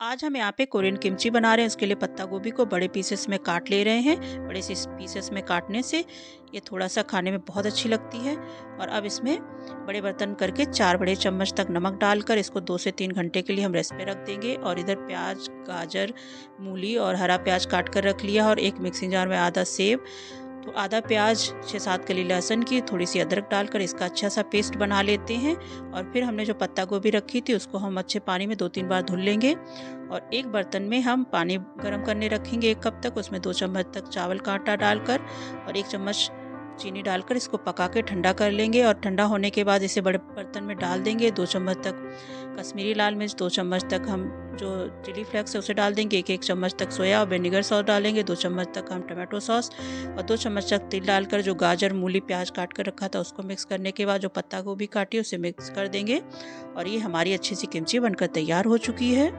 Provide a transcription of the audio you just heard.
आज हम यहाँ पे कोरियन किमची बना रहे हैं। इसके लिए पत्ता गोभी को बड़े पीसेस में काट ले रहे हैं। बड़े से पीसेस में काटने से ये थोड़ा सा खाने में बहुत अच्छी लगती है। और अब इसमें बड़े बर्तन करके 4 बड़े चम्मच तक नमक डालकर इसको 2 से 3 घंटे के लिए हम रेस्ट पे रख देंगे। और इधर प्याज, गाजर, मूली और हरा प्याज काट कर रख लिया और एक मिक्सिंग जार में आधा सेब, तो आधा प्याज, 6-7 कली लहसुन की, थोड़ी सी अदरक डालकर इसका अच्छा सा पेस्ट बना लेते हैं। और फिर हमने जो पत्ता गोभी रखी थी उसको हम अच्छे पानी में 2-3 बार धुल लेंगे। और एक बर्तन में हम पानी गर्म करने रखेंगे 1 कप तक। उसमें 2 चम्मच तक चावल का आटा डालकर और 1 चम्मच चीनी डालकर इसको पका के ठंडा कर लेंगे। और ठंडा होने के बाद इसे बड़े बर्तन में डाल देंगे। 2 चम्मच तक कश्मीरी लाल मिर्च, 2 चम्मच तक हम जो चिली फ्लेक्स है उसे डाल देंगे। 1-1 चम्मच तक सोया और विनेगर सॉस डालेंगे। 2 चम्मच तक हम टमाटो सॉस और 2 चम्मच तक तिल डालकर जो गाजर, मूली, प्याज काट कर रखा था उसको मिक्स करने के बाद जो पत्ता गोभी काटी उसे मिक्स कर देंगे। और ये हमारी अच्छी सी किमची बनकर तैयार हो चुकी है।